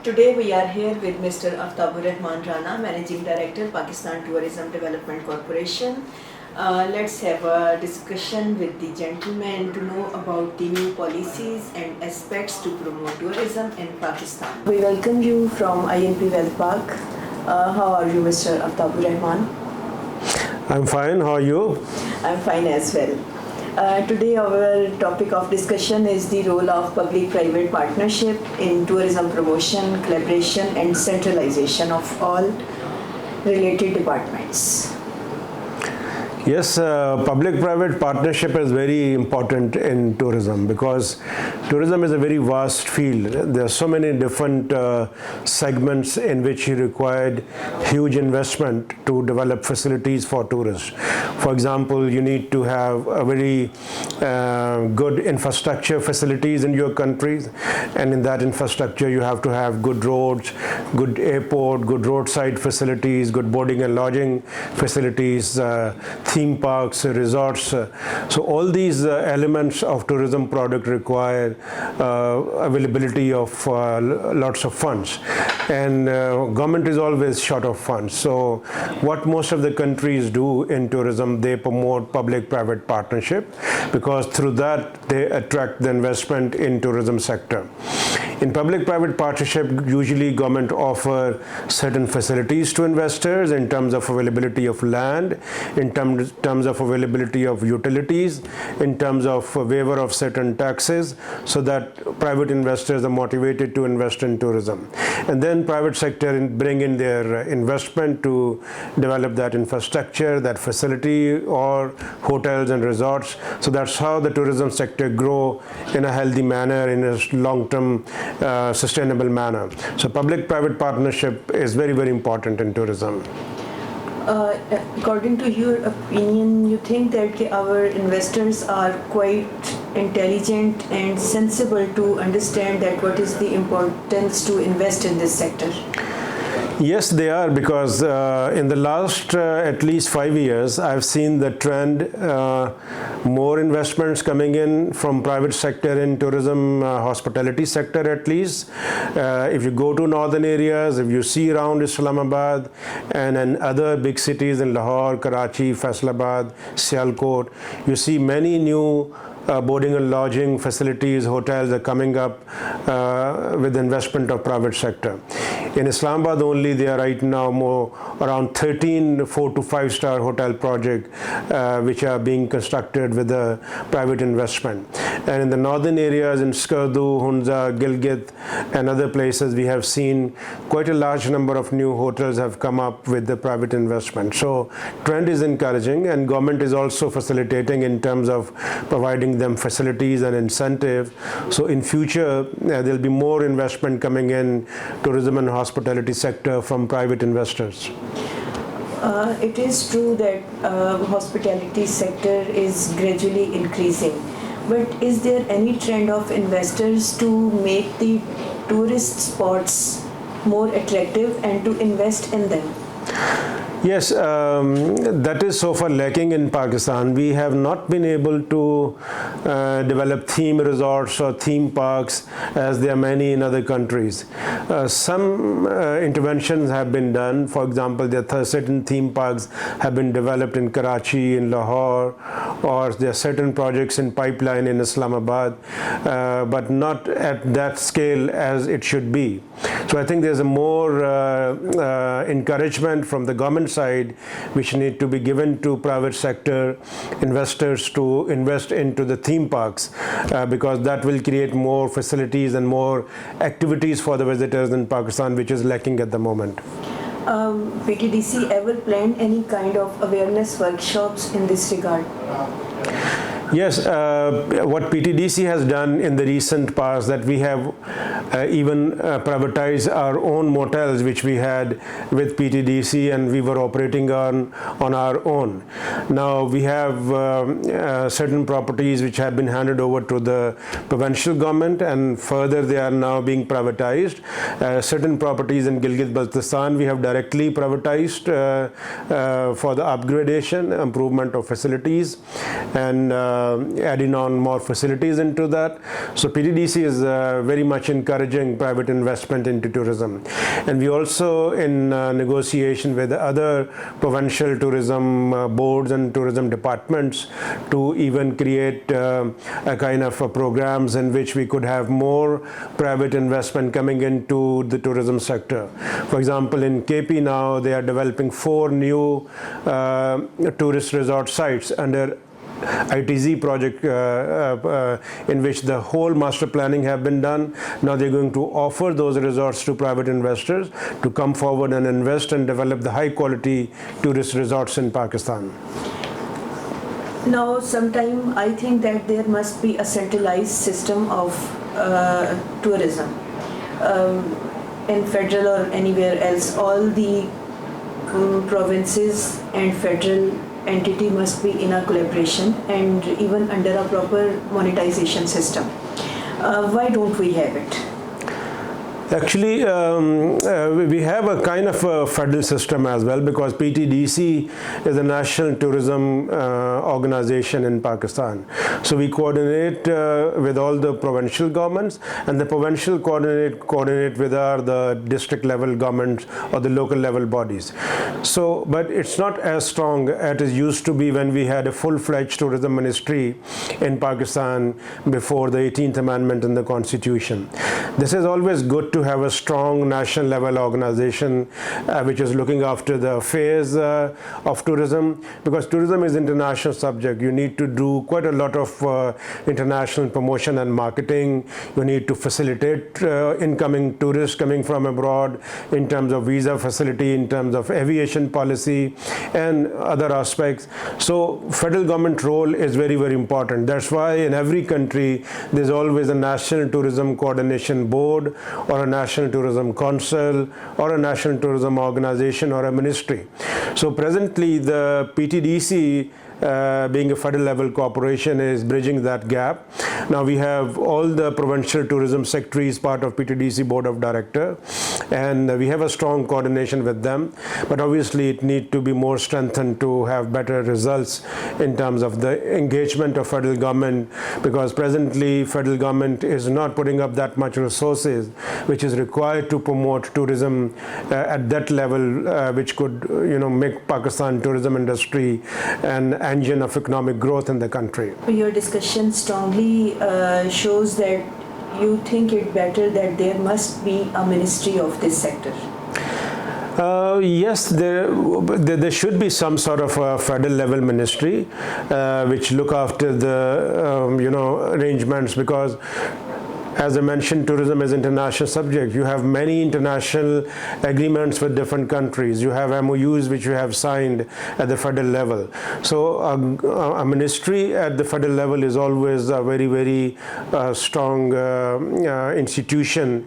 Today we are here with Mr. Aftab Rehman, Managing Director, Pakistan Tourism Development Corporation. Let's have a discussion with the gentleman to know about the new policies and aspects to promote tourism in Pakistan. We welcome you from INP Wealth Park. How are you, Mr. Aftab Rehman? I'm fine. How are you? I'm fine as well. Today our topic of discussion is the role of public-private partnership in tourism promotion, collaboration and centralization of all related departments. Yes, public-private partnership is very important in tourism because tourism is a very vast field. There are so many different segments in which you required huge investment to develop facilities for tourists. For example, you need to have a very good infrastructure facilities in your countries, and in that infrastructure you have to have good roads, good airport, good roadside facilities, good boarding and lodging facilities, theme parks, resorts. So all these elements of tourism product require availability of lots of funds, and government is always short of funds. So what most of the countries do in tourism, they promote public-private partnership because through that they attract the investment in tourism sector. In public-private partnership, usually government offer certain facilities to investors in terms of availability of land, in terms of availability of utilities, in terms of waiver of certain taxes, so that private investors are motivated to invest in tourism. And then private sector bring in their investment to develop that infrastructure, that facility, or hotels and resorts. So that's how the tourism sector grow in a healthy manner, in a long-term sustainable manner. So public-private partnership is very, very important in tourism. According to your opinion, you think that our investors are quite intelligent and sensible to understand that what is the importance to invest in this sector? Yes, they are, because in the last at least 5 years, I've seen the trend, more investments coming in from private sector in tourism, hospitality sector at least. If you go to northern areas, if you see around Islamabad and in other big cities in Lahore, Karachi, Faisalabad, Sialkot, you see many new boarding and lodging facilities, hotels are coming up with investment of private sector. In Islamabad only, there are right now around 13 4 to 5 star hotel projects which are being constructed with a private investment. And in the northern areas in Skardu, Hunza, Gilgit and other places, we have seen quite a large number of new hotels have come up with the private investment. So trend is encouraging, and government is also facilitating in terms of providing them facilities and incentive. So in future, there will be more investment coming in tourism and hospitality sector from private investors. It is true that hospitality sector is gradually increasing, but is there any trend of investors to make the tourist spots more attractive and to invest in them? Yes, that is so far lacking in Pakistan. We have not been able to develop theme resorts or theme parks as there are many in other countries. Some interventions have been done. For example, there are certain theme parks have been developed in Karachi, in Lahore, or there are certain projects in pipeline in Islamabad, but not at that scale as it should be. So I think there's a more encouragement from the government side which need to be given to private sector investors to invest into the theme parks because that will create more facilities and more activities for the visitors in Pakistan, which is lacking at the moment. PTDC ever planned any kind of awareness workshops in this regard? Yes, what PTDC has done in the recent past, that we have even privatized our own motels which we had with PTDC, and we were operating on our own. Now we have certain properties which have been handed over to the provincial government, and further they are now being privatized. Certain properties in Gilgit-Baltistan we have directly privatized for the upgradation, improvement of facilities, and adding on more facilities into that. So PTDC is very much encouraging private investment into tourism. And we also in negotiation with other provincial tourism boards and tourism departments to even create a kind of programs in which we could have more private investment coming into the tourism sector. For example, in KP now they are developing 4 new tourist resort sites under ITZ project in which the whole master planning have been done. Now they're going to offer those resorts to private investors to come forward and invest and develop the high quality tourist resorts in Pakistan. Now, sometime I think that there must be a centralized system of tourism in federal or anywhere else. All the provinces and federal entity must be in a collaboration and even under a proper monetization system. Why don't we have it? Actually, we have a kind of a federal system as well, because PTDC is a national tourism organization in Pakistan. So we coordinate with all the provincial governments, and the provincial coordinate with the district level governments or the local level bodies. So, but it's not as strong as it used to be when we had a full-fledged tourism ministry in Pakistan before the 18th Amendment in the Constitution. This is always good to have a strong national level organization which is looking after the affairs of tourism, because tourism is international subject. You need to do quite a lot of international promotion and marketing. You need to facilitate incoming tourists coming from abroad in terms of visa facility, in terms of aviation policy and other aspects. So federal government role is very, very important. That's why in every country there's always a national tourism coordination board or a national tourism council or a national tourism organization or a ministry. So presently the PTDC being a federal level corporation is bridging that gap. Now we have all the provincial tourism secretaries part of PTDC board of director, and we have a strong coordination with them, but obviously it needs to be more strengthened to have better results in terms of the engagement of federal government, because presently federal government is not putting up that much resources which is required to promote tourism at that level, which could make Pakistan tourism industry an engine of economic growth in the country. Your discussion strongly shows that you think it better that there must be a ministry of this sector. Yes, there should be some sort of a federal level ministry which look after the arrangements, because as I mentioned, tourism is international subject. You have many international agreements with different countries. You have MOUs which you have signed at the federal level. So a ministry at the federal level is always a very, very strong institution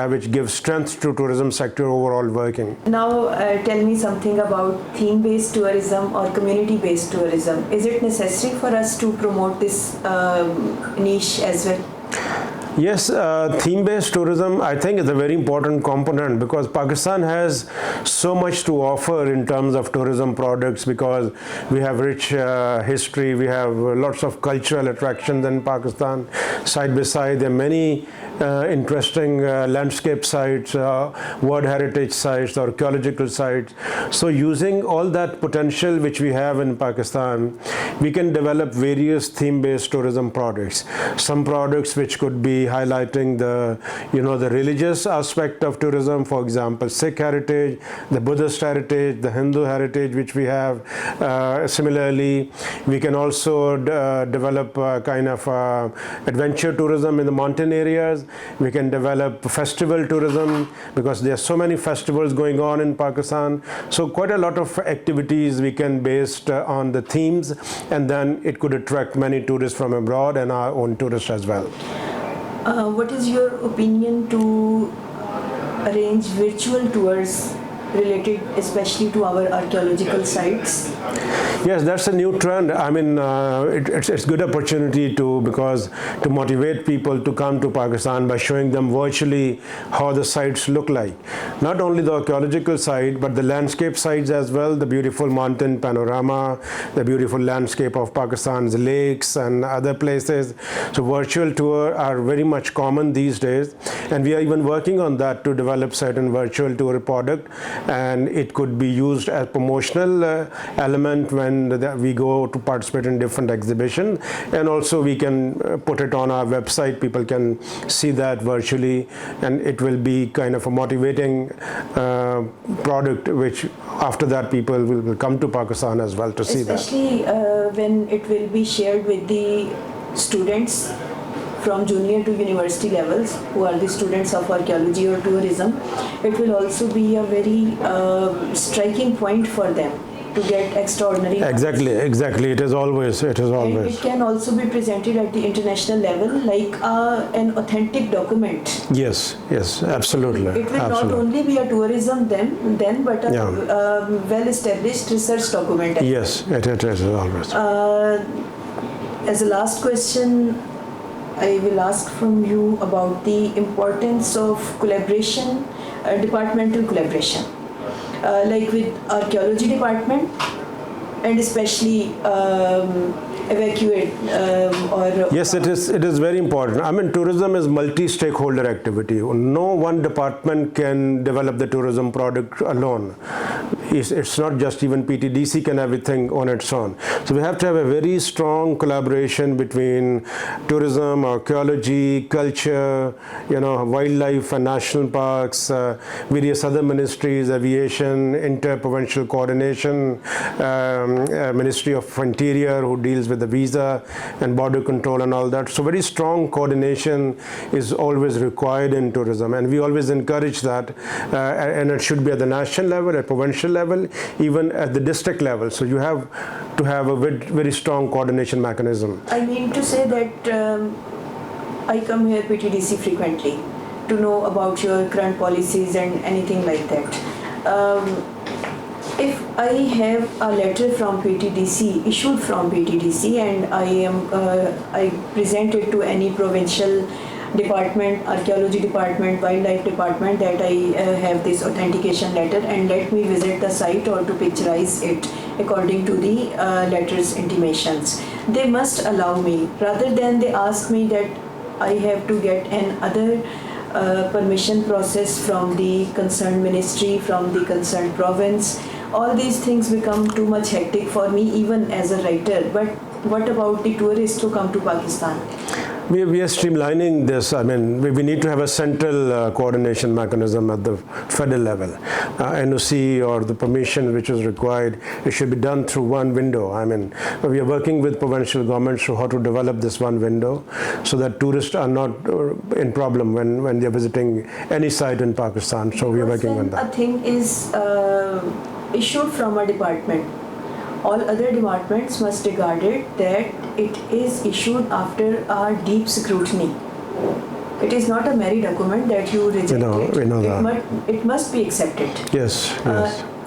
which gives strength to tourism sector overall working. Now tell me something about theme-based tourism or community-based tourism. Is it necessary for us to promote this niche as well? Yes, theme-based tourism I think is a very important component, because Pakistan has so much to offer in terms of tourism products, because we have rich history, we have lots of cultural attractions in Pakistan. Side by side there are many interesting landscape sites, world heritage sites, archaeological sites. So using all that potential which we have in Pakistan, we can develop various theme-based tourism products. Some products which could be highlighting the the religious aspect of tourism, for example Sikh heritage, the Buddhist heritage, the Hindu heritage which we have. Similarly, we can also develop kind of adventure tourism in the mountain areas. We can develop festival tourism, because there are so many festivals going on in Pakistan. So quite a lot of activities we can based on the themes, and then it could attract many tourists from abroad and our own tourists as well. What is your opinion to arrange virtual tours related especially to our archaeological sites? Yes, that's a new trend. I mean, it's good opportunity because to motivate people to come to Pakistan by showing them virtually how the sites look like. Not only the archaeological site, but the landscape sites as well, the beautiful mountain panorama, the beautiful landscape of Pakistan's lakes and other places. So virtual tour are very much common these days, and we are even working on that to develop certain virtual tour product, and it could be used as promotional element when we go to participate in different exhibitions, and also we can put it on our website. People can see that virtually, and it will be kind of a motivating product, which after that people will come to Pakistan as well to see that. Especially when it will be shared with the students from junior to university levels who are the students of archaeology or tourism, it will also be a very striking point for them to get extraordinary. Exactly. It is always. And it can also be presented at the international level like an authentic document. Yes, absolutely. It will not only be a tourism then but a well-established research document. Yes, it is always. As a last question, I will ask from you about the importance of collaboration, departmental collaboration. Like with archaeology department and especially evacuate or... Yes, it is very important. I mean, tourism is multi-stakeholder activity. No one department can develop the tourism product alone. It's not just even PTDC can have everything on its own. So we have to have a very strong collaboration between tourism, archaeology, culture, wildlife and national parks, various other ministries, aviation, inter-provincial coordination, Ministry of Interior who deals with the visa and border control and all that. So very strong coordination is always required in tourism, and we always encourage that, and it should be at the national level, at provincial level, even at the district level. So you have to have a very strong coordination mechanism. I mean to say that I come here PTDC frequently to know about your current policies and anything like that. If I have a letter from PTDC, issued from PTDC, and I present it to any provincial department, archaeology department, wildlife department, that I have this authentication letter and let me visit the site or to picturize it according to the letter's intimations, they must allow me, rather than they ask me that I have to get another permission process from the concerned ministry, from the concerned province. All these things become too much hectic for me even as a writer. But what about the tourists who come to Pakistan? We are streamlining this. I mean, we need to have a central coordination mechanism at the federal level. NOC or the permission which is required, it should be done through one window. I mean, we are working with provincial governments on how to develop this one window so that tourists are not in problem when they are visiting any site in Pakistan. So we are working on that. A thing is issued from a department, all other departments must regard it that it is issued after a deep scrutiny. It is not a merry document that you reject we know that. It must be accepted. Yes.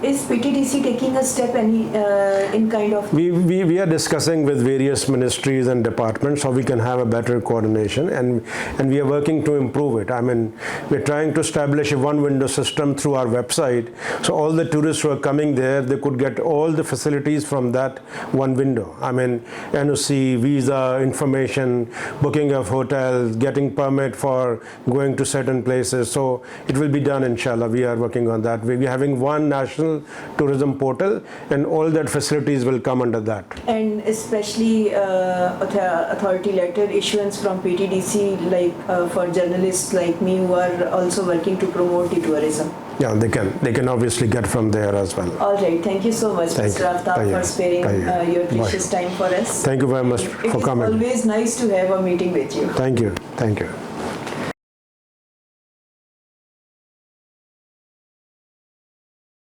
Is PTDC taking a step in kind of... We are discussing with various ministries and departments how we can have a better coordination, and we are working to improve it. I mean, we're trying to establish a one-window system through our website, so all the tourists who are coming there, they could get all the facilities from that one window. I mean, NOC, visa, information, booking of hotels, getting permit for going to certain places. So it will be done, inshallah. We are working on that. We're having one national tourism portal, and all that facilities will come under that. And especially authority letter issuance from PTDC, like for journalists like me who are also working to promote the tourism. Yeah, they can obviously get from there as well. All right, thank you so much, Mr. Aftab, for sparing your precious time for us. Thank you very much for coming. It is always nice to have a meeting with you. Thank you.